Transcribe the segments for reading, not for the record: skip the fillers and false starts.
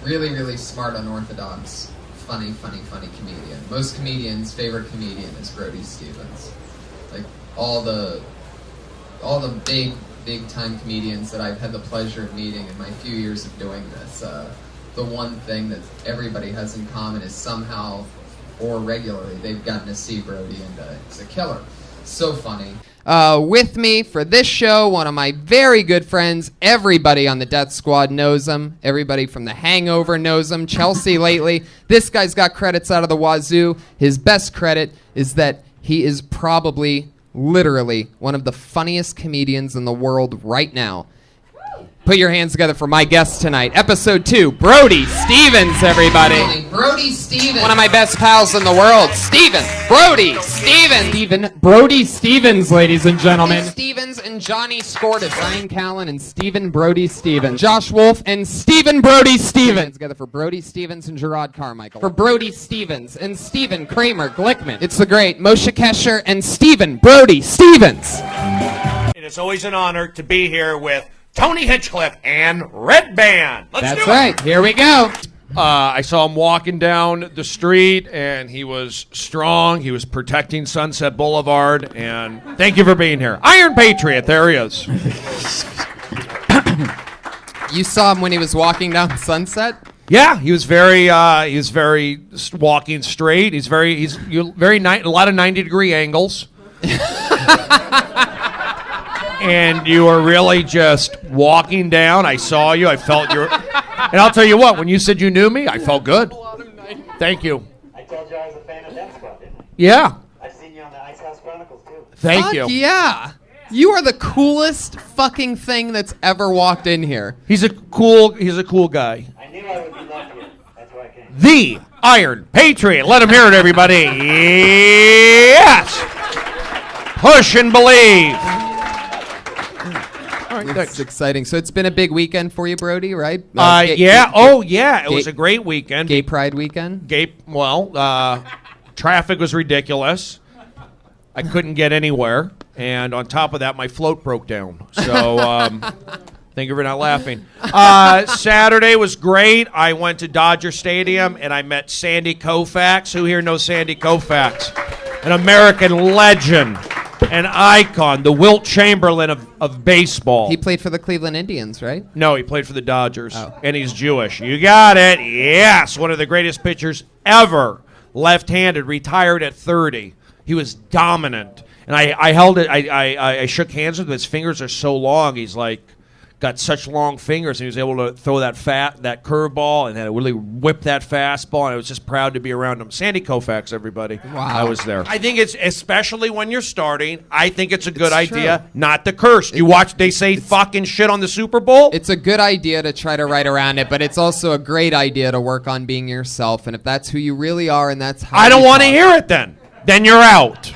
really, really smart, unorthodox, funny comedian. Most comedians' favorite comedian is Brody Stevens. Like all the big time comedians that I've had the pleasure of meeting in my few years of doing this, the one thing that everybody has in common is somehow or regularly they've gotten to see Brody, and he's a killer. So funny. With me for this show, one of my very good friends. Everybody on the Death Squad knows him. Everybody from The Hangover knows him. Chelsea lately. This guy's got credits out of the wazoo. His best credit is that he is probably, literally, one of the funniest comedians in the world right now. Put your hands together for my guest tonight. Episode 2, Brody Stevens, everybody. Brody Stevens. One of my best pals in the world. Brody Stevens. Brody Stevens, ladies and gentlemen. Stevens and Johnny Scortis. Ryan Callen and Stephen Brody Stevens. Josh Wolf and Stephen Brody Stevens. Together for Brody Stevens and Gerard Carmichael. For Brody Stevens and Stephen Kramer Glickman. It's the great Moshe Kesher and Stephen Brody Stevens. It is always an honor to be here with Tony Hinchcliffe and Red Band. That's right. Here we go. I saw him walking down the street, and he was strong. He was protecting Sunset Boulevard, and thank you for being here. Iron Patriot, there he is. You saw him when he was walking down Sunset? Yeah, he was very walking straight. He's very a lot of 90-degree angles. And you were really just walking down. I saw you. I felt your. And I'll tell you what, when you said you knew me, I felt good. Thank you. I told you I was a fan of Death Squad, didn't I? Yeah. I've seen you on the Ice House Chronicles, too. Thank you. Yeah. You are the coolest fucking thing that's ever walked in here. He's a cool guy. I knew I would be luckier. That's why I came. The Iron Patriot. Let him hear it, everybody. Yes. Push and believe. It's exciting. So it's been a big weekend for you, Brody, right? Yeah. It was a great weekend. Gay Pride weekend? Traffic was ridiculous. I couldn't get anywhere. And on top of that, my float broke down. So thank you for not laughing. Saturday was great. I went to Dodger Stadium, and I met Sandy Koufax. Who here knows Sandy Koufax? An American legend. An icon, the Wilt Chamberlain of baseball. He played for the Cleveland Indians, right? No, he played for the Dodgers, Oh. and he's Jewish. You got it. Yes, one of the greatest pitchers ever. Left-handed, retired at 30. He was dominant. And I held it. I shook hands with him. His fingers are so long. He's like got such long fingers, and he was able to throw that curveball and then really whip that fastball. And I was just proud to be around him. Sandy Koufax, everybody. Wow. I was there. I think it's, especially when you're starting, I think it's a good It's idea true. not to curse. You watch, they say fucking shit on the Super Bowl. It's a good idea to try to write around it, but it's also a great idea to work on being yourself. And if that's who you really are and that's how I don't want to talk- hear it then. Then you're out.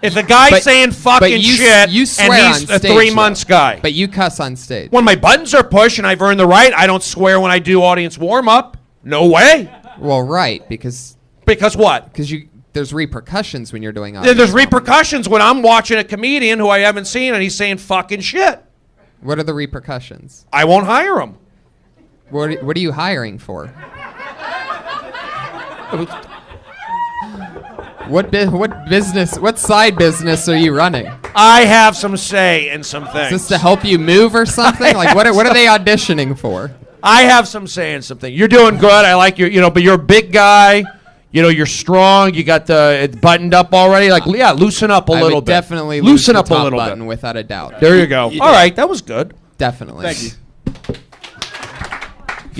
If a guy's saying fucking shit you swear and he's on a stage, 3 months though. guy. But you cuss on stage. When my buttons are pushed and I've earned the right, I don't swear when I do audience warm-up. No way. Well, right, because what? there's repercussions when you're doing audience. There's repercussions when I'm watching a comedian who I haven't seen and he's saying fucking shit. What are the repercussions? I won't hire him. What are you hiring for? What business? What side business are you running? I have some say in some things. Is this to help you move or something? Like what are they auditioning for? I have some say in something. You're doing good. I like your, but you're a big guy. You're strong. You got it buttoned up already. Like, yeah, loosen up a I little would bit. Definitely loosen lose up the a top little button bit. without a doubt. There you go. All right, that was good. Definitely. Thank you.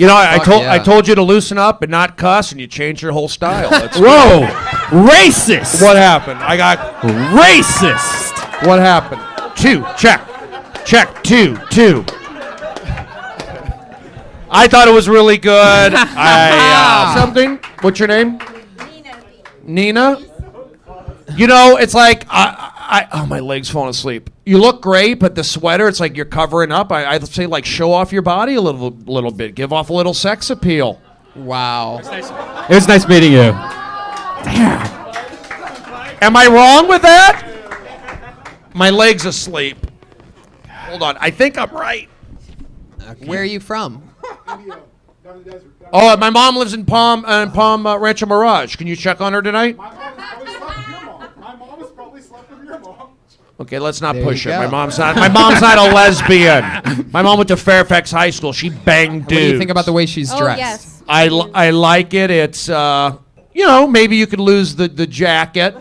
I Fuck told you to loosen up and not cuss, and you changed your whole style. That's Whoa! Racist! What happened? I got Racist! what happened? 2, check. 2. I thought it was really good. Something. What's your name? Nina. It's like oh, my leg's falling asleep. You look great, but the sweater, it's like you're covering up. I'd say like show off your body a little bit. Give off a little sex appeal. Wow. It was nice meeting you. Damn. Am I wrong with that? My leg's asleep. Hold on. I think I'm right. Okay. Where are you from? Oh, my mom lives in Palm Rancho Mirage. Can you check on her tonight? My mom has probably slept with your mom. My mom has probably slept with your mom. Okay, let's not There push you it. go. My mom's not a lesbian. My mom went to Fairfax High School. She banged dudes. What do you think about the way she's Oh, dressed? yes. I like it. It's maybe you could lose the jacket.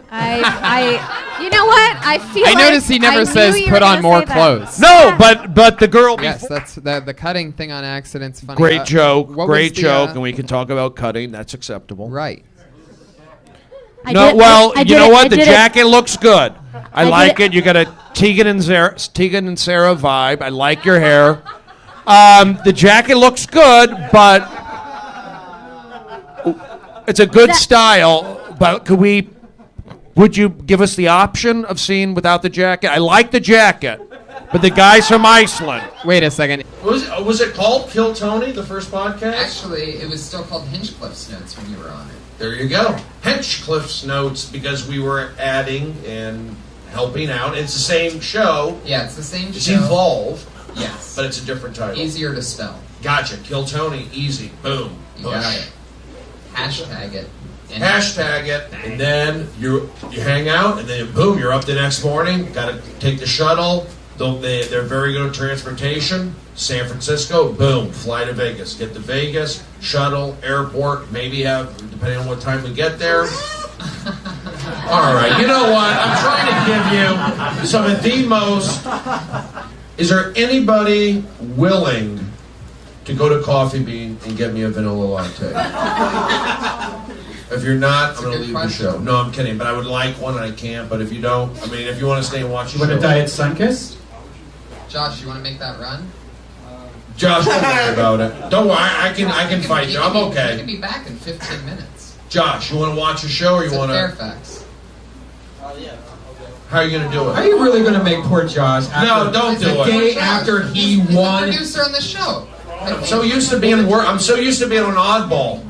You know what? I feel I like noticed he never I says knew you put were on gonna more say that. clothes. No, but the girl Yes, before. that's the cutting thing on accident's funny. Great joke. What Great was the, joke. And we can talk about cutting. That's acceptable. Right. I No, did- well, I you did know it- what? I The did it. jacket looks good. I did like it. it. You got a Tegan and Sarah vibe. I like your hair. The jacket looks good, but it's a good style. But would you give us the option of seeing without the jacket? I like the jacket, but the guy's from Iceland. Wait a second. Was it called Kill Tony, the first podcast? Actually, it was still called Hinchcliffe's Notes when you were on it. There you go. Henchcliffe's Notes, because we were adding and helping out. It's the same show. Yeah, it's the same It's show. evolved, Yes. but it's a different title. Easier to spell. Gotcha. Kill Tony. Easy. Boom. You Push. got it. Hashtag it. And Hashtag it, and then you hang out, and then boom, you're up the next morning. Got to take the shuttle. They're very good at transportation. San Francisco, boom, fly to Vegas. Get to Vegas, shuttle, airport. Maybe have, depending on what time we get there. All right, you know what? I'm trying to give you some of the most. Is there anybody willing to go to Coffee Bean and get me a vanilla latte? If you're not, I'm going to good leave question. the show. No, I'm kidding, but I would like one and I can't. But if you don't, I mean, if you want to stay and watch the You want show. a Diet Sunkist? Josh, you want to make that run? Josh, don't worry about it. Don't worry, I can fight He you. can I'm be- He okay. can be back in 15 minutes. Josh, you want to watch the show or It's you at want to? Fairfax. How are you going to do Are it? you really going to make poor Josh? No, don't do The it. day Josh, after he he's the won. producer on the show. I'm so used to being an oddball.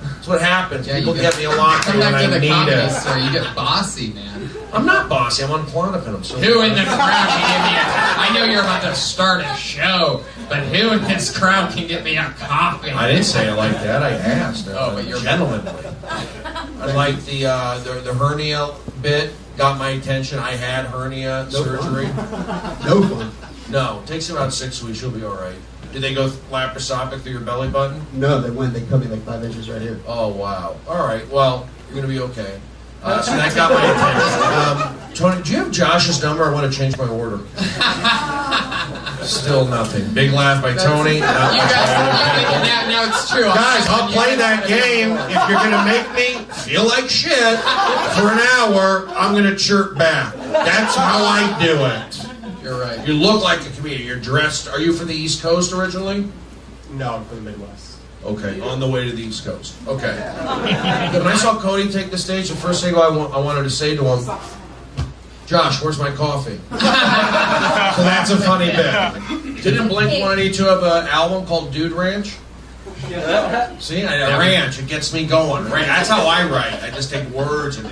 That's what happens. Yeah, People you get me a lot Come when back I to the need comedy it. store. You get bossy, man. I'm not bossy. I'm on Klonopin. I'm so. Who in the crowd can give me I know you're about to start a show, but who in this crowd can get me a coffee? I didn't say it like that. I asked. Oh, but you're- gentlemanly. I like the hernia bit. Got my attention. I had hernia surgery. No fun. No, it takes about 6 weeks. You'll be all right. Did they go laparoscopic through your belly button? No, they went. They cut me like 5 inches right here. Oh, wow. All right. Well, you're going to be okay. So that got my attention. Tony, do you have Josh's number? I want to change my order. Still nothing. Big laugh by Tony. You guys, now it's true. Guys, I'll play that game. If you're going to make me feel like shit for an hour, I'm going to chirp back. That's how I do it. You're right. You look like a comedian. You're dressed. Are you from the East Coast originally? No, I'm from the Midwest. Okay, on the way to the East Coast. Okay. When I saw Cody take the stage, the first thing I wanted to say to him, Josh, where's my coffee? So that's a funny bit. Didn't Blink-182 have an album called Dude Ranch? See, a ranch, it gets me going. That's how I write. I just take words and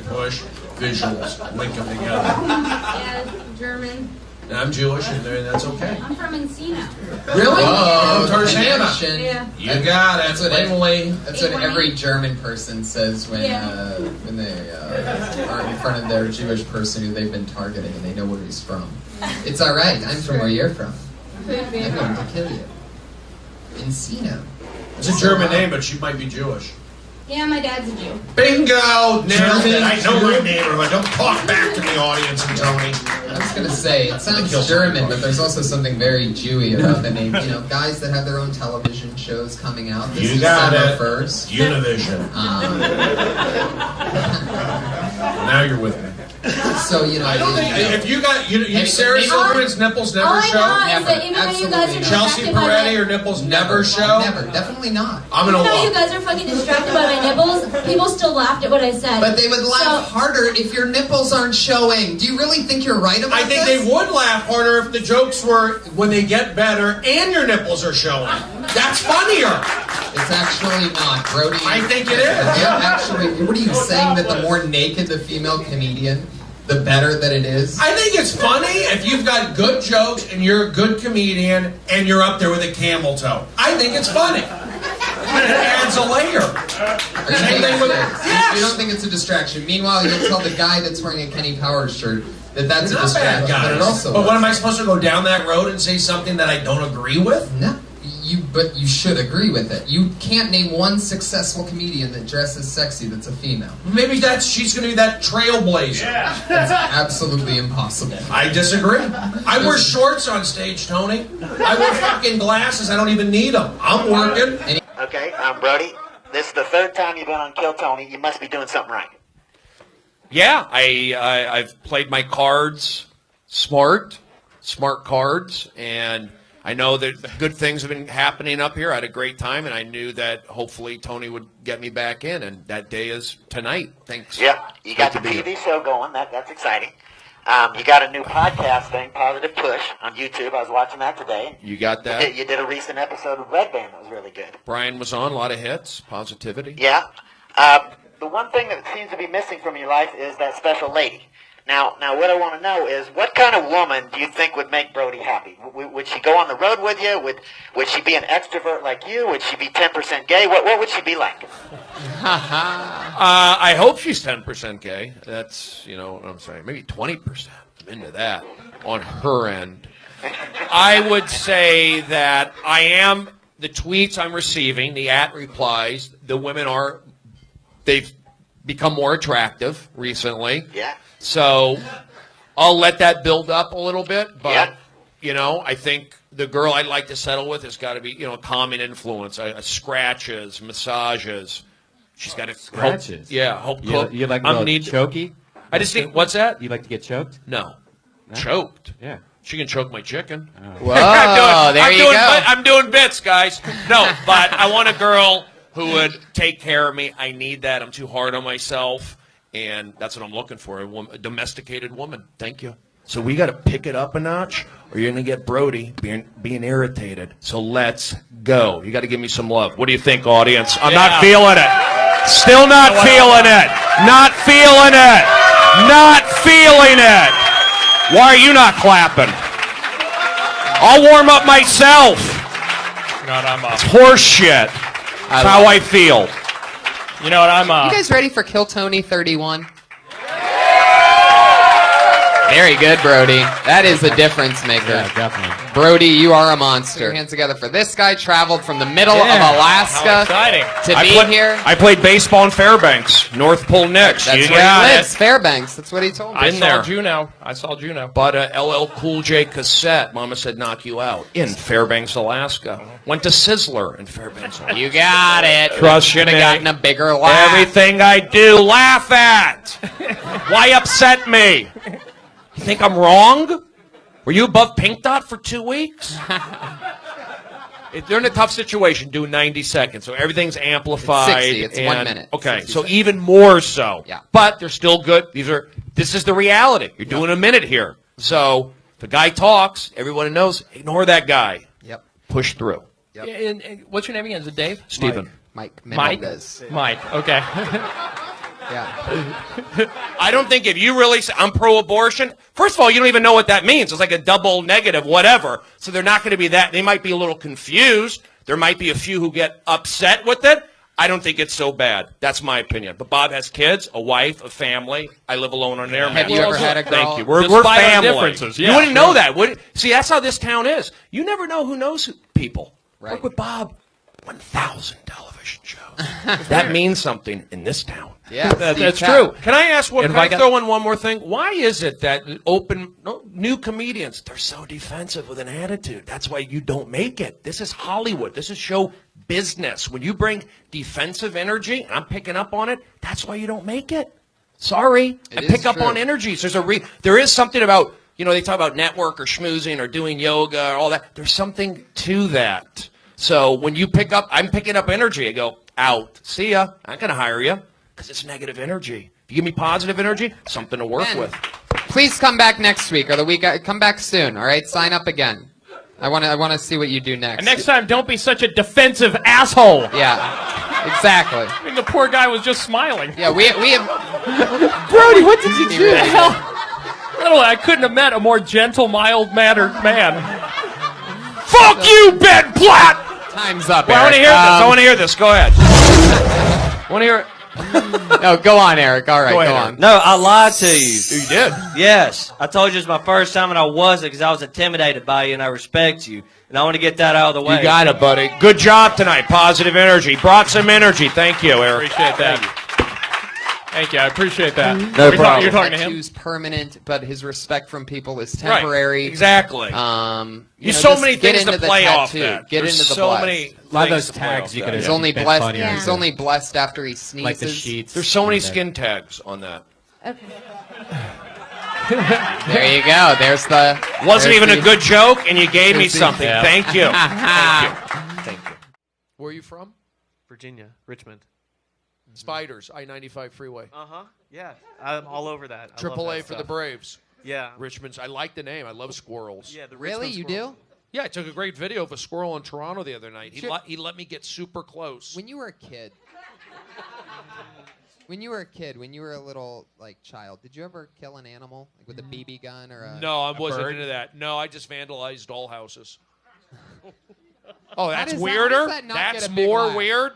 push visuals, link them together. Yeah, German. And I'm Jewish, and that's okay. I'm from Encino. Really? Oh, Tarzana. connection. Yeah. You got it. That's what Langley. That's what every German person says when they are in front of their Jewish person who they've been targeting and they know where he's from. It's all right. I'm from where you're from. I'm going to kill you. Encino. It's a German name, but she might be Jewish. Yeah, my dad's a Jew. Bingo! Nailed it. I know my German. neighborhood. Don't talk back to the audience and Tony. I was going to say, it sounds Kill German, somebody. but there's also something very Jewy about the name. You know, guys that have their own television shows coming out this You got December it. 1st. Univision. Now you're with me. So, you know, I don't think if you got Hey, Sarah maybe- Silverman's nipples All never I show. know is Never. that even though you guys are Absolutely Chelsea distracted by Peretti my, or nipples never show. Never, definitely not. I'm even gonna though you look. guys are fucking distracted by my nipples, people still laughed at what I said. But they would laugh So- harder if your nipples aren't showing. Do you really think you're right about I think this? they would laugh harder if the jokes were when they get better and your nipples are showing. That's funnier. It's actually not, Brody. I think it is. Yeah, actually, what are you saying, that the more naked the female comedian, the better that it is? I think it's funny if you've got good jokes and you're a good comedian and you're up there with a camel toe. I think it's funny. it adds a layer. Same thing with You don't think it's a distraction. Meanwhile, you'll tell the guy that's wearing a Kenny Powers shirt that that's They're a not bad distraction. But it guys. also But what am I supposed to go down that road and say something that I don't agree with? No, but you should agree with it. You can't name one successful comedian that dresses sexy that's a female. Maybe she's going to be that trailblazer. That's absolutely impossible. I disagree. I wear shorts on stage, Tony. I wear fucking glasses. I don't even need them. I'm working. Okay, Brody, this is the third time you've been on Kill Tony. You must be doing something right. Yeah, I've played my cards smart cards, and I know that good things have been happening up here. I had a great time, and I knew that hopefully Tony would get me back in, and that day is tonight. Thanks. Yeah, you got the TV show going. That's exciting. You got a new podcast thing, Positive Push, on YouTube. I was watching that today. You got that? You did a recent episode of Red Band that was really good. Brian was on, a lot of hits, positivity. Yeah. The one thing that seems to be missing from your life is that special lady. Now, what I want to know is, what kind of woman do you think would make Brody happy? Would she go on the road with you? Would she be an extrovert like you? Would she be 10% gay? What would she be like? I hope she's 10% gay. That's, what I'm saying. Maybe 20%. I'm into that on her end. I would say that the tweets I'm receiving, the @replies, the women they've become more attractive recently. Yeah. So I'll let that build up a little bit, but Yeah. I think the girl I'd like to settle with has got to be, a calming influence, scratches, massages. She's got to Scratches? help cook. You like a little choky? I just think, what's that? You like to get choked? No. Choked. Yeah. She can choke my chicken. Whoa, I'm doing bits, guys. No, but I want a girl who would take care of me. I need that. I'm too hard on myself, and that's what I'm looking for, a domesticated woman. Thank you. So we got to pick it up a notch, or you're going to get Brody being irritated. So let's go. You got to give me some love. What do you think, audience? I'm not feeling it. Still not feeling it. Not feeling it. Not feeling it. Why are you not clapping? I'll warm up myself. It's horse shit. That's how I feel. You know what, I'm You guys ready for Kill Tony 31? Very good, Brody. That is a difference maker. Yeah, definitely. Brody, you are a monster. Put your hands together for this guy. Traveled from the middle of Alaska to be here. I played baseball in Fairbanks, North Pole Knicks. That's where he lives, Fairbanks. That's what he told me. I saw Juno. Bought a LL Cool J cassette. Mama said, knock you out. In Fairbanks, Alaska. Went to Sizzler in Fairbanks, Alaska. You got it. Trust Should me. have gotten a bigger laugh. Everything I do, laugh at. Why upset me? You think I'm wrong? Were you above Pink Dot for 2 weeks? If they're in a tough situation, do 90 seconds. So everything's amplified. It's 60. It's 1 minute. Okay, 60 so seconds. even more so. Yeah. But they're still good. This is the reality. You're doing a minute here. So if a guy talks, everyone knows, ignore that guy. Yep. Push through. Yep. And what's your name again? Is it Dave? Stephen. Mike Mike? Menendez. Mike. Okay. Yeah. I don't think if you really say, I'm pro-abortion, first of all, you don't even know what that means. It's like a double negative, whatever. So they're not going to be that. They might be a little confused. There might be a few who get upset with it. I don't think it's so bad. That's my opinion. But Bob has kids, a wife, a family. I live alone on air. Have you ever had a girl? Thank you. We're Despite our family. differences, You yeah, wouldn't know that, would it? See, that's how this town is. You never know who knows people. Right. Work with Bob. 1,000 television shows. That means something in this town. Yeah, That's Steve true. Can I ask And can if I I got- throw in one more thing? Why is it that new comedians, they're so defensive with an attitude? That's why you don't make it. This is Hollywood. This is show business. When you bring defensive energy, and I'm picking up on it, that's why you don't make it. Sorry. It I is pick up true. on energies. There is something about, they talk about network or schmoozing or doing yoga or all that. There's something to that. So when you pick up, I'm picking up energy. I go, out. See ya. I'm not going to hire you because it's negative energy. If you give me positive energy, something to work Ben, with. Please come back next week or the week. Come back soon. All right. Sign up again. I want to see what you do next. And next time, don't be such a defensive asshole. Yeah. Exactly. I mean, the poor guy was just smiling. Yeah. We have. Brody, what did you do? The hell? I don't know. I couldn't have met a more gentle, mild-mannered man. Fuck you, Ben Platt! Time's up, Well, I want to Eric. hear this. I want to hear this. Go ahead. Want to hear it? No, go on, Eric. All right, Go go, ahead, on. Eric. No, I lied to you. You did. Yes, I told you it's my first time, and I wasn't because I was intimidated by you, and I respect you, and I want to get that out of the way. You got it, buddy. Good job tonight. Positive energy. Brought some energy. Thank you, Eric. Appreciate that. Thank you. I appreciate that. No problem. You're talking to him? Tattoos permanent, but his respect from people is temporary. Right. Exactly. There's so many things to play off that. Get There's into the so blessed. many A lot of things those to play off tags you that. could He's have only been blessed. funnier. He's only blessed after he sneezes. Like the sheets. There's so many skin tags on that. Okay. There you go. There's the. Wasn't there's even the- a good joke, and you gave me there's the- something. Yeah. Thank you. Thank you. Where are you from? Virginia, Richmond. Spiders, I-95 freeway. Yeah, I'm all over that. I love Triple A that for the stuff. Braves. Yeah. Richmond's. I like the name. I love squirrels. Yeah, the Really, Richmond you Squirrels. do? Yeah, I took a great video of a squirrel in Toronto the other night. Sure. He let me get super close. When you were a kid. When you were a kid, when you were a little child, did you ever kill an animal with a BB gun or a? No, I wasn't bird? into that. No, I just vandalized dollhouses. Oh, that's does that- weirder? how does that not That's get a big more laugh? weird?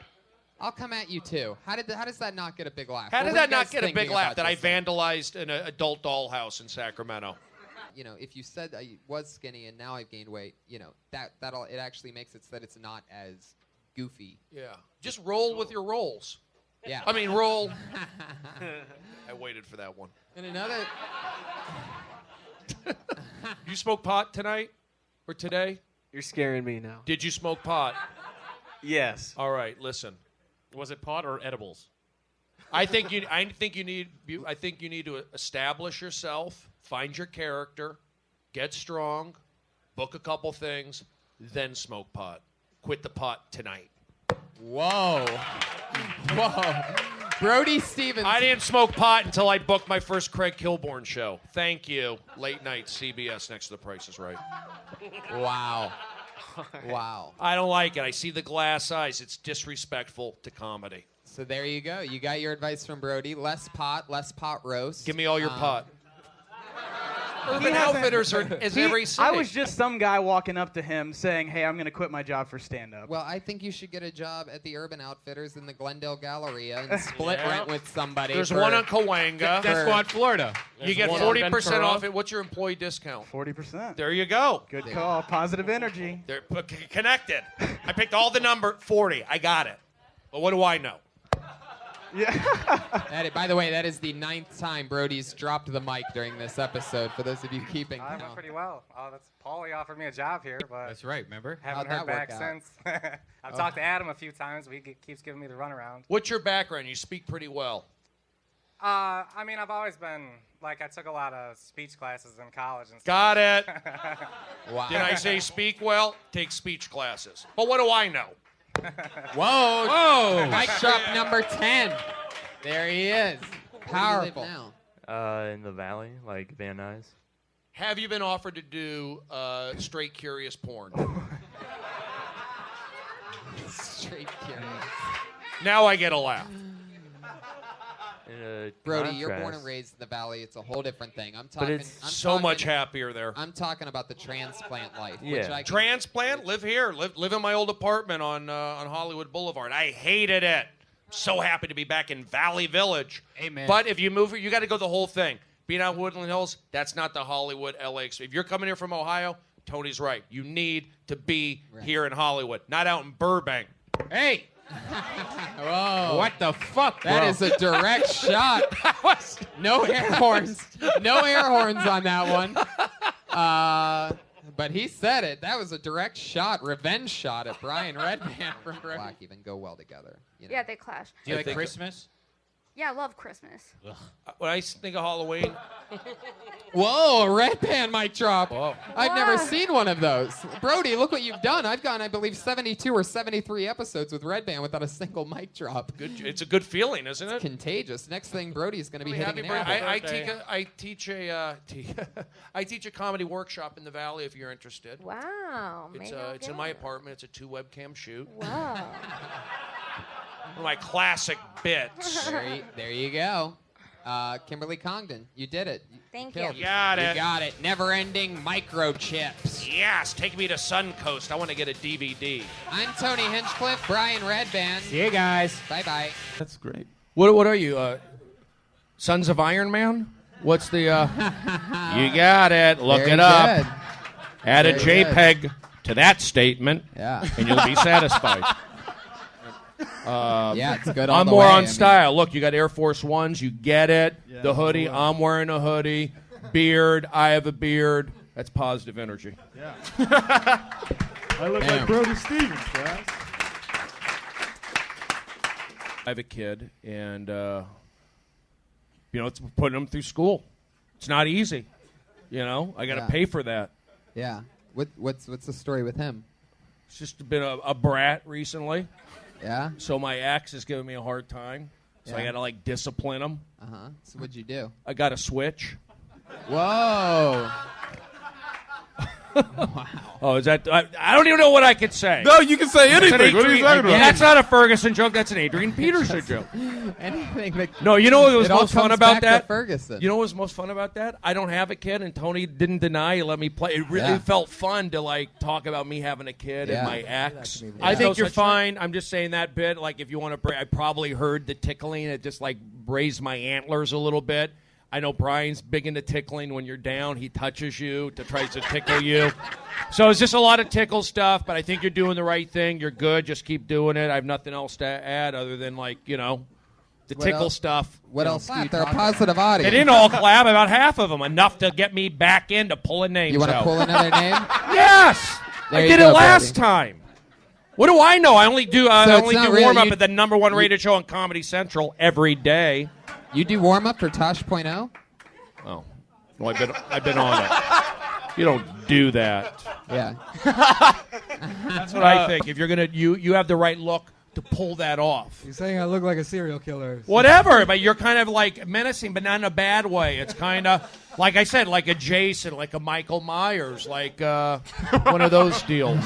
I'll come at you too. How does that not get a big laugh? How What did were that you not guys get a big thinking laugh about that I this thing? vandalized an adult dollhouse in Sacramento? If you said I was skinny and now I've gained weight, that'll it actually makes it so that it's not as goofy. Yeah. Just roll with your rolls. Yeah. I mean, roll. I waited for that one. And another. You smoke pot tonight? Or today? You're scaring me now. Did you smoke pot? Yes. All right, listen. Was it pot or edibles? I think you need to establish yourself, find your character, get strong, book a couple things, then smoke pot. Quit the pot tonight. Whoa. Brody Stevens. I didn't smoke pot until I booked my first Craig Kilborn show. Thank you. Late night CBS next to The Price is Right. Wow. Wow. I don't like it. I see the glass eyes. It's disrespectful to comedy. So there you go. You got your advice from Brody. Less pot roast. Give me all your pot. Urban Outfitters is every city. I was just some guy walking up to him saying, "Hey, I'm going to quit my job for stand-up." Well, I think you should get a job at the Urban Outfitters in the Glendale Galleria and split Yeah. rent with somebody. There's for- one on Cahuenga. That's Quad, Florida. You get one on 40% off Ventura. it. What's your employee discount? 40%. There you go. Good call. Positive energy. They're connected. I picked all the number 40. I got it. But what do I know? By the way, that is the 9th time Brody's dropped the mic during this episode. For those of you keeping I count. went pretty well. Paulie offered me a job here, but That's right, remember? haven't How'd heard that work back out? since. I've talked to Adam a few times, but he keeps giving me the runaround. What's your background? You speak pretty well. I mean, I've always been, I took a lot of speech classes in college and stuff. Got it. Wow. Did I say speak well? Take speech classes. But what do I know? Whoa. Mic drop number 10. There he is. Powerful. In the valley, like Van Nuys. Have you been offered to do straight curious porn? Straight curious. Now I get a laugh. Brody, you're born and raised in the valley. It's a whole different thing. I'm talking. But it's so much happier there. I'm talking about the transplant life. Yeah. Which I Transplant? Live here. Live in my old apartment on Hollywood Boulevard. I hated it. So happy to be back in Valley Village. Amen. But if you move, you got to go the whole thing. Being out in Woodland Hills, that's not the Hollywood, LA. If you're coming here from Ohio, Tony's right. You need to be here in Hollywood, not out in Burbank. Hey! Whoa. What the fuck, That bro? is a direct shot. No air horns. No air horns on that one. But he said it. That was a direct shot, revenge shot at Brian Redman from Black even go well together. Yeah, they clash. Do you like Christmas? Yeah, I love Christmas. When I think of Halloween, Whoa, a red band mic drop. Whoa. I've never Wow. seen one of those. Brody, look what you've done. I've gone, I believe, 72 or 73 episodes with Red Band without a single mic drop. it's a good feeling, isn't it? Contagious. Next thing, Brody's going to be Happy hitting an birthday. apple. I teach a comedy workshop in the Valley if you're interested. Wow. It's in my apartment. It's a 2 webcam shoot. Wow. One of my classic bits. There you go. Kimberly Congdon, you did it. Thank you. You got it. You got it. Never-ending microchips. Yes, take me to Suncoast. I want to get a DVD. I'm Tony Hinchcliffe, Brian Redband. See you guys. Bye-bye. That's great. What are you? Sons of Iron Man? What's the? You got it. Look Very it up. good. Add a Very good. JPEG to that statement, Yeah. and you'll be satisfied. Yeah, it's good all I'm the more way. I on mean- style. Look, you got Air Force Ones. You get it. Yeah, the hoodie. I'm wearing a hoodie. Beard. I have a beard. That's positive energy. Yeah. I look Damn. like Brody Stevens, guys. I have a kid, and it's putting him through school. It's not easy. I got to Yeah. pay for that. Yeah. What's the story with him? It's just been a brat recently. Yeah. So my ex is giving me a hard time. So I Yeah. got to discipline him. So what'd you do? I got a switch. Whoa. Oh, is that? I don't even know what I could say. No, you can say That's an anything. What are you Adrian- talking about? That's not a Ferguson joke. That's an Adrian Peterson joke. Anything that. No, you know what was It all most fun comes about back to that? Ferguson. You know what was most fun about that? I don't have a kid, and Tony didn't deny he let me play. It really Yeah. felt fun to talk about me having a kid Yeah. and my ex. Yeah. I think you're fine. I'm just saying that bit. Like if you want to, I probably heard the tickling. It just raised my antlers a little bit. I know Brian's big into tickling. When you're down, he touches you tries to tickle you. So it's just a lot of tickle stuff, but I think you're doing the right thing. You're good. Just keep doing it. I have nothing else to add other than the What tickle else- stuff. What else? Know. They're a positive audience. They didn't all clap. About half of them, enough to get me back into pulling names. You want to out. pull another name? Yes, There I you did go, it last Brody. time. What do I know? I only do So it's only not do real. warm up You- at the #1 rated show on Comedy Central every day. You do warm up for Tosh.0? Oh, well, I've been on it. You don't do that. Yeah. That's what I think. If you're gonna, you have the right look to pull that off. You're saying I look like a serial killer. Whatever, but you're kind of menacing, but not in a bad way. It's kind of, like I said, like a Jason, like a Michael Myers, like one of those deals.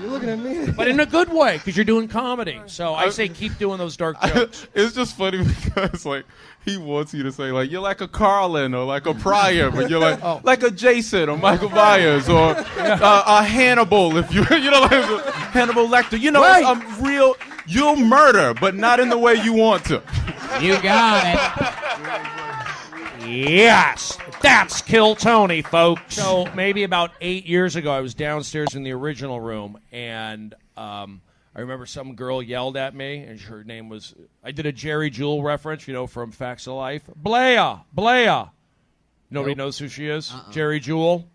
You're looking at me. But in a good way, because you're doing comedy. So I say keep doing those dark jokes. It's just funny because he wants you to say you're like a Carlin or like a Pryor, but you're like a Jason or Michael Myers or a Hannibal if like Hannibal Lecter. Right. I'm real. You'll murder, but not in the way you want to. You got it. Yes, that's Kill Tony, folks. So maybe about 8 years ago, I was downstairs in the original room, and I remember some girl yelled at me, and her name was, I did a Jerry Jewell reference, from Facts of Life. Blea. Nobody knows who she is? Jerry Jewell?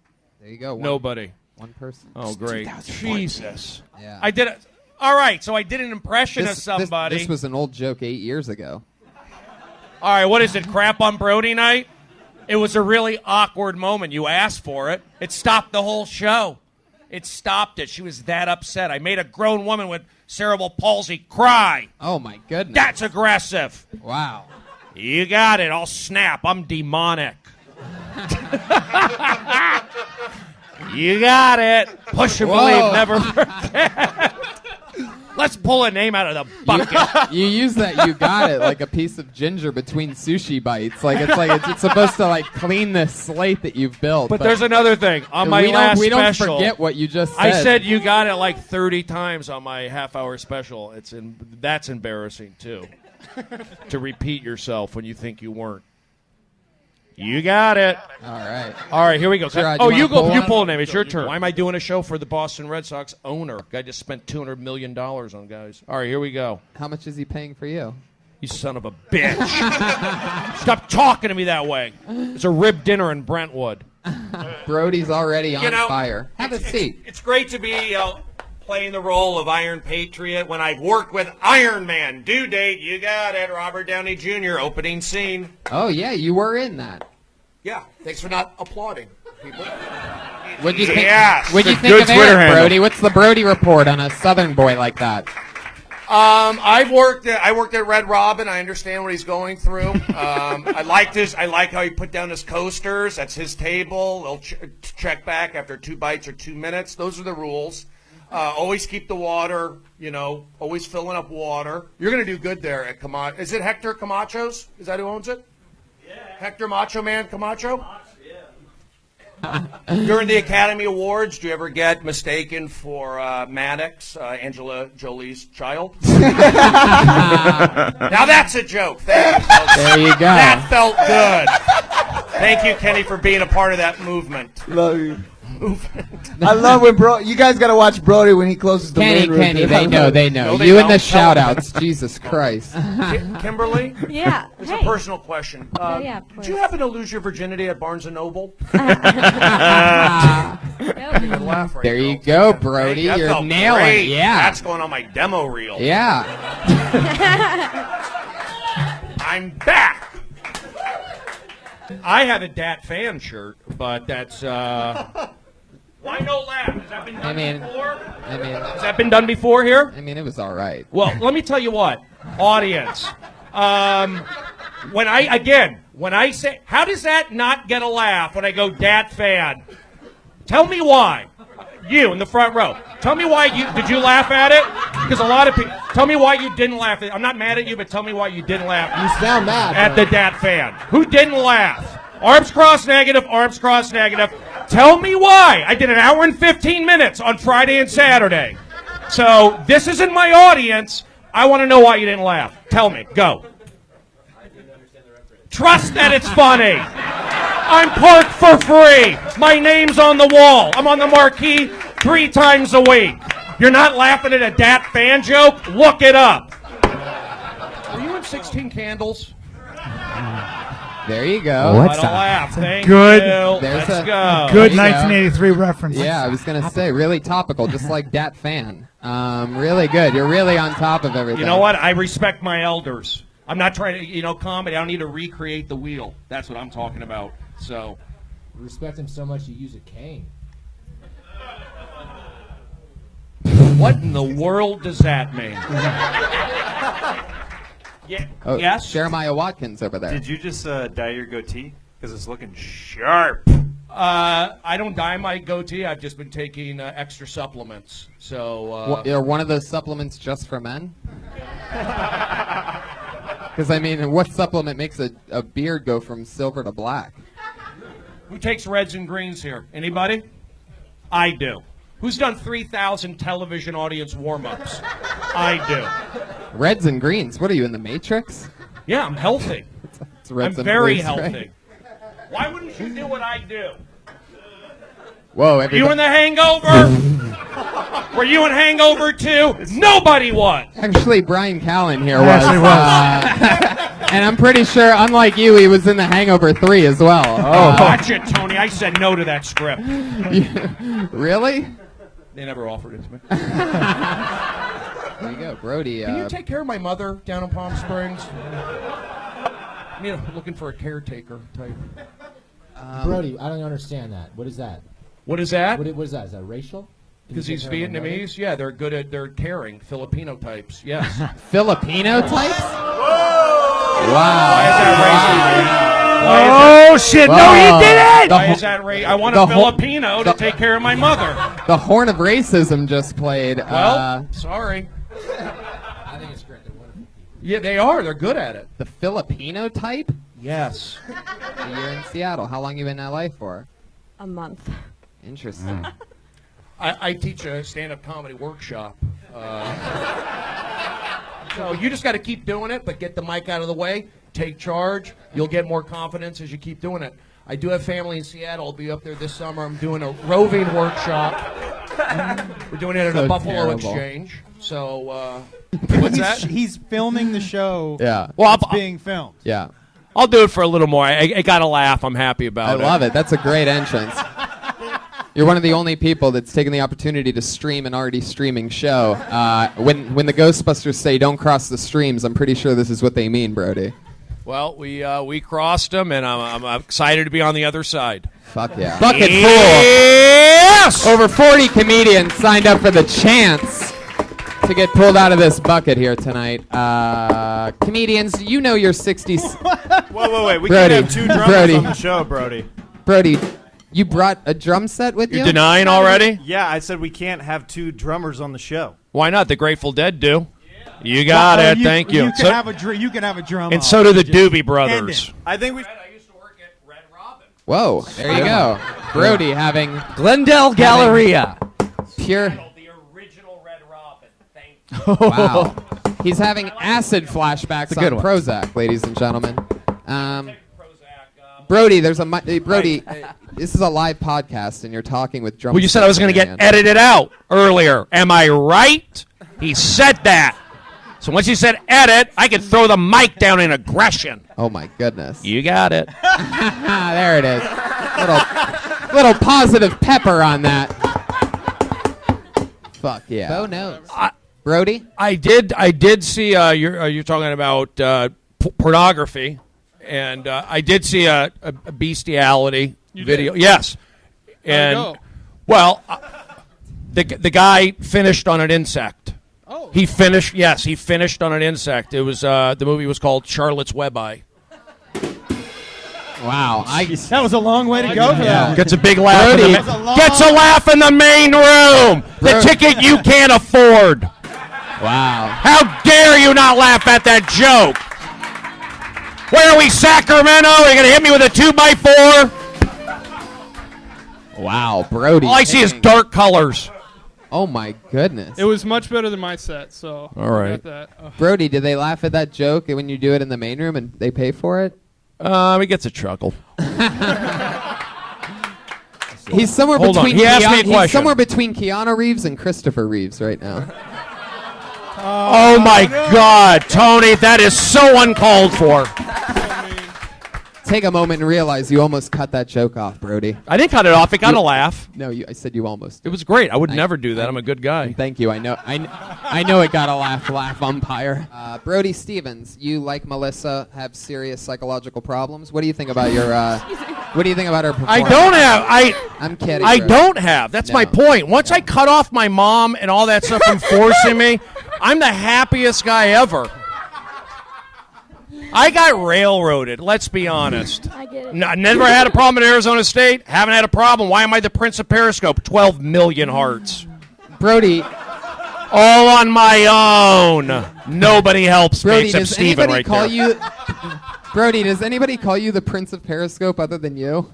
There you go. Nobody. One person. Oh, great. Jesus. Yeah. I did it. All right, so I did an impression of somebody. This was an old joke 8 years ago. All right, what is it, crap on Brody night? It was a really awkward moment. You asked for it. It stopped the whole show. It stopped it. She was that upset. I made a grown woman with cerebral palsy cry. Oh, my goodness. That's aggressive. Wow. You got it. I'll snap. I'm demonic. You got it. Push and Whoa. believe, never forget. Let's pull a name out of the bucket. You use that you got it like a piece of ginger between sushi bites. It's supposed to clean this slate that you've built. But there's another thing. On my last we don't special, forget what you just said. I said you got it 30 times on my half-hour special. That's embarrassing too. To repeat yourself when you think you weren't. You got it. All right, here we go. Gerard, You wanna pull a name. It's your turn. Why am I doing a show for the Boston Red Sox owner? Guy just spent $200 million on guys. All right, here we go. How much is he paying for you? You son of a bitch. Stop talking to me that way. It's a rib dinner in Brentwood. Brody's already on fire. Have a seat. It's great to be playing the role of Iron Patriot when I've worked with Iron Man. Due date, you got it. Robert Downey Jr. opening scene. Oh, yeah, you were in that. Yeah, thanks for not applauding, people. What'd you think, Yes. what'd you It's a think good of Twitter Aaron, handle. Brody? What's the Brody report on a Southern boy like that? I worked at Red Robin. I understand what he's going through. I like how he put down his coasters. That's his table. They'll check back after 2 bites or 2 minutes. Those are the rules. Always keep the water, always filling up water. You're going to do good there at Camacho. Is it Hector Camacho's? Is that who owns it? Yeah. Hector Macho Man Camacho? During the Academy Awards, do you ever get mistaken for Maddox, Angela Jolie's child? Now that's a joke. Thank you, folks. There you go. That felt good. Thank you, Kenny, for being a part of that movement. Love you. I love when you guys got to watch Brody when he closes the main room. Kenny, they know. No, they You and don't. the shout-outs. Jesus Christ. Kimberly? Yeah. It's a personal question. yeah, of Did you happen to lose your virginity at Barnes & Noble? There you go, Brody. That You're felt nailing great. it. Yeah. That's going on my demo reel. Yeah. I'm back. I have a Dat fan shirt, but that's why no laugh? Has that been done before? Has that been done before here? I mean, it was all right. Well, let me tell you what, audience. When I say, how does that not get a laugh when I go Dat fan? Tell me why. You in the front row. Tell me why did you laugh at it? Because a lot of people. Tell me why you didn't laugh. I'm not mad at you, but tell me why you didn't laugh. You sound mad. At the Dat fan. Who didn't laugh? Arms crossed negative, arms crossed negative. Tell me why. I did an hour and 15 minutes on Friday and Saturday. So this isn't my audience. I want to know why you didn't laugh. Tell me. Go. Trust that it's funny. I'm parked for free. My name's on the wall. I'm on the marquee 3 times a week. You're not laughing at a Dat fan joke? Look it up. Were you in 16 Candles? There you go. What a laugh. Thank Good. you. There's Let's go. Good 1983 reference. Yeah, I was going to say, really topical, just like Dat fan. Really good. You're really on top of everything. You know what? I respect my elders. I'm not trying to, comedy. I don't need to recreate the wheel. That's what I'm talking about. So, You respect him so much you use a cane. what in the world does that mean? Yeah. Oh, Yes? Jeremiah Watkins over there. Did you just dye your goatee? Because it's looking sharp. I don't dye my goatee. I've just been taking extra supplements. So, Are one of those supplements just for men? Because, I mean, what supplement makes a beard go from silver to black? who takes reds and greens here? Anybody? I do. Who's done 3,000 television audience warm-ups? I do. Reds and greens. What are you, in the Matrix? Yeah, I'm healthy. It's reds I'm and very blues, healthy. right? Why wouldn't you do what I do? Whoa, Were you in The Hangover? Were you in Hangover 2? Nobody was. Actually, Brian Callen here Yes, was. he was. And I'm pretty sure, unlike you, he was in The Hangover 3 as well. Watch it, Tony. I said no to that script. Really? They never offered it to me. There you go, Brody. Can you take care of my mother down in Palm Springs? I'm looking for a caretaker type. Brody, I don't understand that. What is that? What is that? What is that? Is that racial? Because he's Vietnamese? Yeah, they're caring. Filipino types, yes. Filipino types? Why is that racist? Oh, shit. No, he didn't! Why is that racist? I want a Filipino to take care of my mother. The horn of racism just played. Well, sorry. I think it's great. They're wonderful. Yeah, they are. They're good at it. The Filipino type? Yes. You're in Seattle. How long you been in LA for? A month. Interesting. I teach a stand-up comedy workshop. So you just got to keep doing it, but get the mic out of the way. Take charge. You'll get more confidence as you keep doing it. I do have family in Seattle. I'll be up there this summer. I'm doing a roving workshop. We're doing it at So a Buffalo terrible. Exchange. So, what's that? He's filming the show. Yeah. Well, It's being filmed. Yeah. I'll do it for a little more. I got to laugh. I'm happy about I it. love it. That's a great entrance. You're one of the only people that's taken the opportunity to stream an already streaming show. When the Ghostbusters say "don't cross the streams," I'm pretty sure this is what they mean, Brody. Well, we crossed them, and I'm excited to be on the other side. Fuck yeah. Bucket full. Yes! Over 40 comedians signed up for the chance to get pulled out of this bucket here tonight. Comedians, you know your 60s. Whoa. We Brody, can't have two drummers Brody. on the show, Brody. Brody, you brought a drum set with you? You're denying already? Yeah, I said we can't have two drummers on the show. Why not? The Grateful Dead do. You got it. Thank you. You can have a drum. And so do the Doobie Brothers. I think we. Whoa, there you go. Brody having Glendale Galleria. Pure. The original Red Robin. Wow. He's having acid flashbacks It's a good on one. Prozac, ladies and gentlemen. Brody, there's a Brody. This is a live podcast, and you're talking with drum. Well, you said I was going to get edited out earlier. Am I right? He said that. So once you said edit, I could throw the mic down in aggression. Oh my goodness. You got it. There it is. Little positive pepper on that. Fuck yeah. Bo knows. Brody? I did see. You're talking about pornography, and I did see a bestiality video. Yes, and well, the guy finished on an insect. Oh. He finished. Yes, he finished on an insect. It was the movie was called Charlotte's Web Eye. Wow, that was a long way to go for that. Gets a big laugh. Brody. Gets a laugh in the main room. The ticket you can't afford. Wow. How dare you not laugh at that joke? Where are we, Sacramento? Are you going to hit me with a 2x4? Wow, Brody. All I see is dark colors. Oh my goodness. It was much better than my set, so All right. I got that. Brody, did they laugh at that joke when you do it in the main room and they pay for it? He gets a chuckle. He's somewhere Hold on. between He asked me a he's question. somewhere between Keanu Reeves and Christopher Reeves right now. Oh my God, Tony, that is so uncalled for. Take a moment and realize you almost cut that joke off, Brody. I didn't cut it off. It got a laugh. No, I said you almost. It was great. I would never do that. I'm a good guy. Thank you. I know it got a laugh umpire. Brody Stevens, you like Melissa have serious psychological problems. What do you think about your? What do you think about her performance? I don't have. I'm kidding. I bro. don't have. That's my point. Once I cut off my mom and all that stuff from forcing me, I'm the happiest guy ever. I got railroaded. Let's be honest. I get it. Never had a problem at Arizona State. Haven't had a problem. Why am I the Prince of Periscope? 12 million hearts. Brody. All on my own. Nobody helps me Brody, except does Steven anybody right call there. you? Brody, does anybody call you the Prince of Periscope other than you?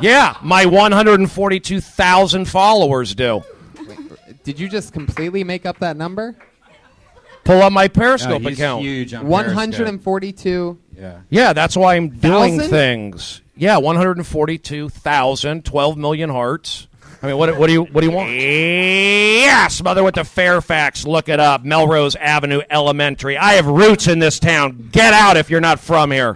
Yeah, my 142,000 followers do. Did you just completely make up that number? Pull up my Periscope account. Huge on 142. Yeah. Yeah, that's why I'm doing 1,000? things. Yeah, 142,000, 12 million hearts. I mean, what do you want? Yes, mother with the Fairfax. Look it up. Melrose Avenue Elementary. I have roots in this town. Get out if you're not from here.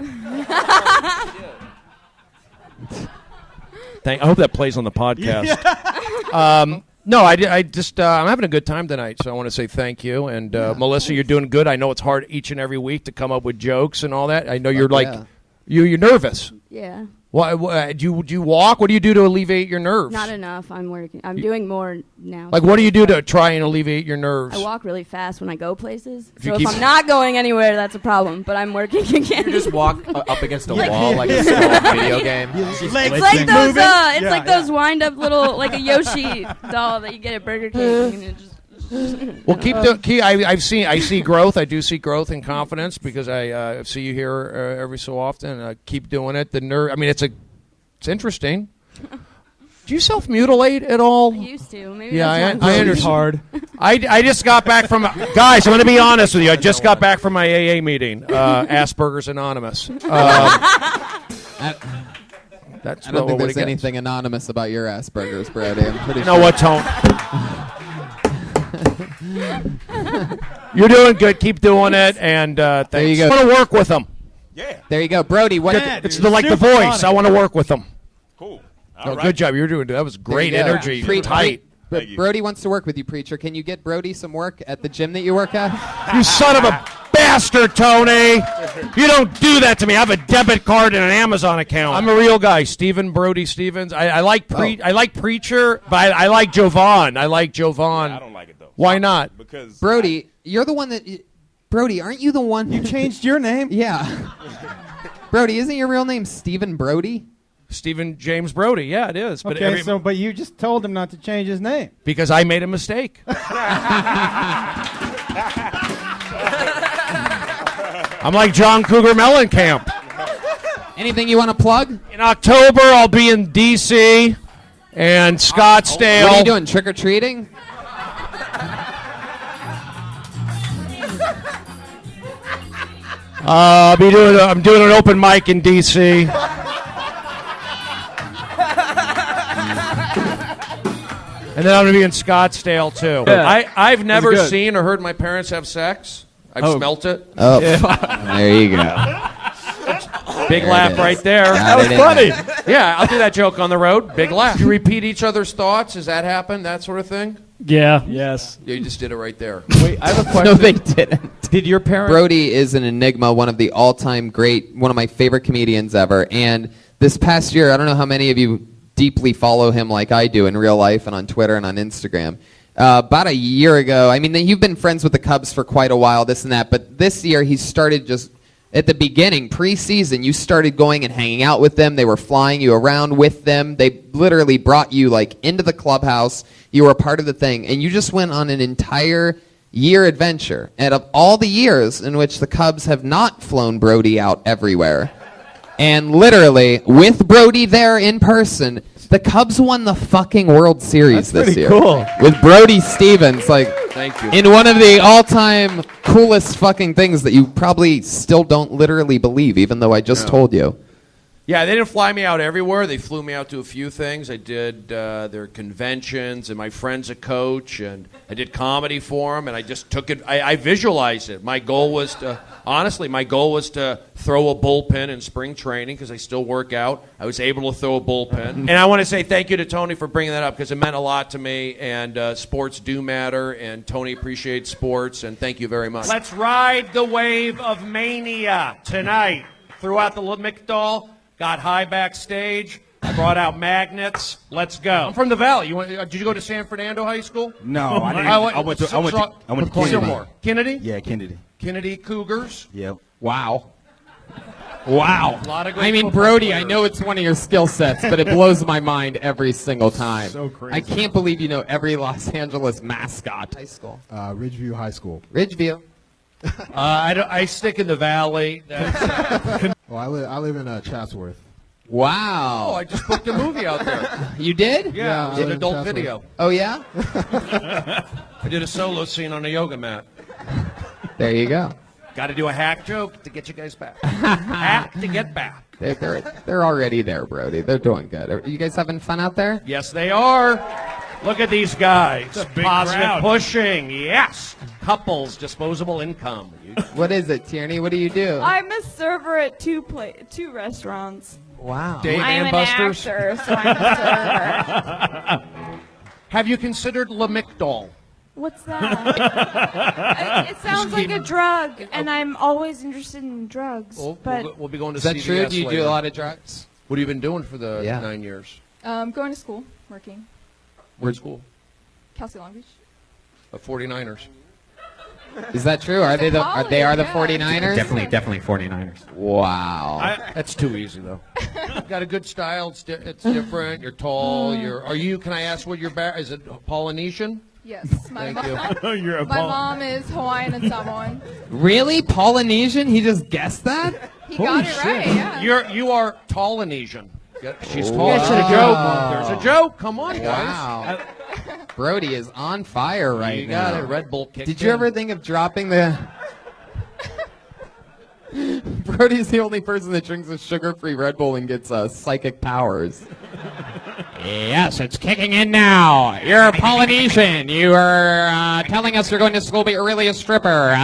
I hope that plays on the podcast. No, I just I'm having a good time tonight, so I want to say thank you. And Melissa, you're doing good. I know it's hard each and every week to come up with jokes and all that. I know you're you're nervous. Yeah. Why do you walk? What do you do to alleviate your nerves? Not enough. I'm working. I'm doing more now. Like, what do you do to try and alleviate your nerves? I walk really fast when I go places. If you So keep- if I'm not going anywhere, that's a problem. But I'm working again. You just walk up against a Like- wall like a small video game. It's like those. It's like those wind-up little, like a Yoshi doll that you get at Burger King. And it just Well, I see growth. I do see growth and confidence because I see you here every so often. Keep doing it. I mean, it's interesting. Do you self-mutilate at all? I used to. Maybe Yeah, that's I why understand. hard. I just got back from guys. I'm going to be honest with you. I just got back from my AA meeting. Asperger's Anonymous. That's I don't think what there's it gets. anything anonymous about your Asperger's, Brody. I'm pretty You sure. know what, Tone? You're doing good. Keep doing it, and thanks. There you go. I want to work with them. There you go, Brody. What? It's like the voice. I want to work with them. Cool. Oh, good job. You're doing that. Was great There you go. energy. Pre- Tight. Brody wants to work with you, preacher. Can you get Brody some work at the gym that you work at? You son of a bastard, Tony! You don't do that to me. I have a debit card and an Amazon account. I'm a real guy, Stephen Brody Stevens. I like Preacher, but I like Jovan. I like Jovan. I don't like it though. Why not? Because Brody, you're the one that. Brody, aren't you the one? You changed your name? Yeah. Brody, isn't your real name Stephen Brody? Stephen James Brody. Yeah, it is. But Okay, but you just told him not to change his name. because I made a mistake. I'm like John Cougar Mellencamp. Anything you want to plug? In October, I'll be in D.C. and Scottsdale. What are you doing? Trick or treating? I'm doing an open mic in D.C. And then I'm going to be in Scottsdale, too. Yeah. I've never good. seen or heard my parents have sex. I've Oh. smelt it. Oh, there you go. Big There laugh it is. right there. Got That was it in funny. Yeah, I'll do that joke on the road. Big laugh. Do you repeat each other's thoughts? Does that happen? That sort of thing? Yeah. Yes. Yeah, you just did it right there. Wait, I have a question. No, they didn't. Did your parents? Brody is an enigma, one of the all-time great, one of my favorite comedians ever. And this past year, I don't know how many of you deeply follow him like I do in real life and on Twitter and on Instagram. About a year ago, I mean, you've been friends with the Cubs for quite a while, this and that, but this year he started just, at the beginning, pre-season, you started going and hanging out with them. They were flying you around with them. They literally brought you, like, into the clubhouse. You were a part of the thing, and you just went on an entire year adventure. And of all the years in which the Cubs have not flown Brody out everywhere, and literally, with Brody there in person, the Cubs won the fucking World Series this year. cool. With Brody Stevens, like, Thank you. in one of the all-time coolest fucking things that you probably still don't literally believe, even though I just told you. Yeah, they didn't fly me out everywhere. They flew me out to a few things. I did their conventions, and my friend's a coach, and I did comedy for them, and I just took it. I visualized it. My goal was to, honestly, throw a bullpen in spring training because I still work out. I was able to throw a bullpen. And I want to say thank you to Tony for bringing that up because it meant a lot to me, and sports do matter, and Tony appreciates sports, and thank you very much. Let's ride the wave of mania tonight throughout the Lamictal. Got high backstage. I brought out magnets. Let's go. I'm from the Valley. Did you go to San Fernando High School? No, I didn't. I went to Kennedy. Silmore. Kennedy? Yeah, Kennedy. Kennedy Cougars. Yeah. Wow. Wow. A lot of great I mean, football Brody, players. I know it's one of your skill sets, but it blows my mind every single time. So crazy. I can't believe you know every Los Angeles mascot. High school. Ridgeview High School. Ridgeview. I stick in the Valley. Well, I live in Chatsworth. Wow. Oh, I just booked a movie out there. You did? Yeah, it was I an live in adult Chatsworth. video. Oh, yeah? I did a solo scene on a yoga mat. There you go. Got to do a hack joke to get you guys back. Hack to get back. They're already there, Brody. They're doing good. Are you guys having fun out there? Yes, they are. Look at these guys. big Positive crowd. pushing. Yes. Couples, disposable income. What is it, Tierney? What do you do? I'm a server at two restaurants. Wow. Dave I'm and an Buster's. actor, so I'm a server. Have you considered Lamictal? What's that? It sounds like a drug, and I'm always interested in drugs. But We'll be going to Is that CVS true? Do you later. do a lot of drugs? What have you been doing for the Yeah. 9 years? going to school, working. Where's school? Kelsey Long Beach. 49ers. Is that true? Are they the 49ers? Definitely 49ers. Wow. That's too easy though. Got a good style. It's different. You're tall. Can I ask what your is it Polynesian? Yes, my Thank mom. you. You're a My mom is Hawaiian and Samoan. Really? Polynesian? He just guessed that? He got it right. Yeah. You are Polynesian. She's Oh. tall. Wow. There's a joke. There's a joke. Come on, guys. Wow. Brody is on fire right You now. got it. Red Bull kicked Did you ever think of dropping the... Brody's the only person that drinks a sugar-free Red Bull and gets psychic powers. Yes, it's kicking in now. You're Polynesian. You are telling us you're going to school, but you're really a stripper.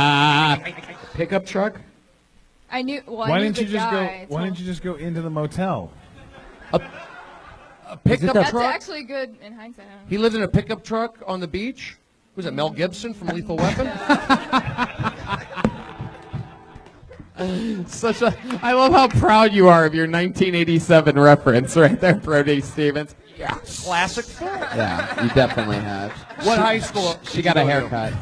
Pickup truck? I knew. Well, I Why knew didn't the you just go? guy. Why didn't you just go into the motel? A pickup That's truck? actually good in hindsight. I don't know. He lived in a pickup truck on the beach? Was it Mel Gibson from Lethal Weapon? I love how proud you are of your 1987 reference right there, Brody Stevens. Yeah. Classic film. Yeah, you definitely have. What high school? She got a haircut.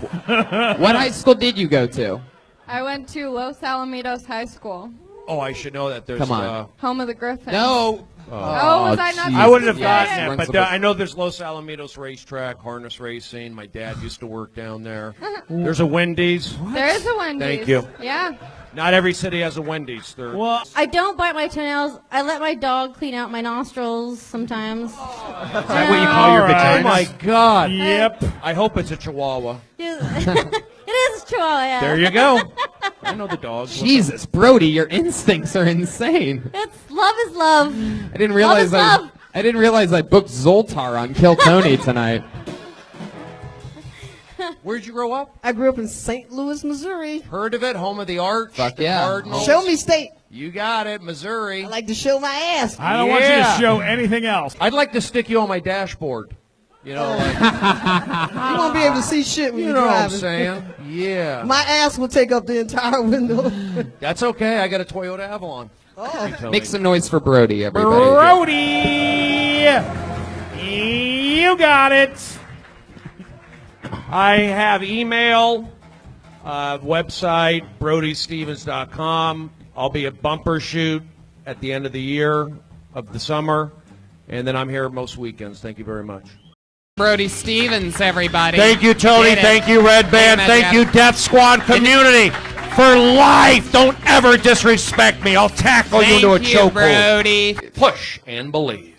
What high school did you go to? I went to Los Alamitos High School, Oh, I should know that. There's Come on. home of the Griffins. No. Oh, was I not? I wouldn't have supposed to gotten say it, but I know there's Los Alamitos racetrack, harness racing. My dad used to work down there. There's a Wendy's. There is a Wendy's. Thank you. Yeah. Not every city has a Wendy's. Well, I don't bite my toenails. I let my dog clean out my nostrils sometimes. is that what you call your vagina? Oh my God. Yep. I hope it's a Chihuahua. It is Chihuahua. Yeah. There you go. I know the dogs. Jesus, Brody, your instincts are insane. It's love is love. I didn't realize love. I didn't realize I booked Zoltar on Kill Tony tonight. Where'd you grow up? I grew up in St. Louis, Missouri. Heard of it? Home of the Arch. Fuck the yeah. Cardinals. Show me state. You got it, Missouri. I like to show my ass. I don't want you to show anything else. I'd like to stick you on my dashboard. You know, like, You won't be able to see shit when you you're know what I'm driving. saying? Yeah. My ass will take up the entire window. That's okay. I got a Toyota Avalon. Oh. Make some noise for Brody, everybody. Brody! You got it. I have email, website, brodystevens.com. I'll be at Bumper Shoot at the end of the year, of the summer, and then I'm here most weekends. Thank you very much. Brody Stevens, everybody. Thank you, Tony. Did it. Thank you, Red Band. Amen, Thank you, Death Squad community. For life, don't ever disrespect me. I'll tackle you into a Thank you, chokehold. Brody. Push and believe.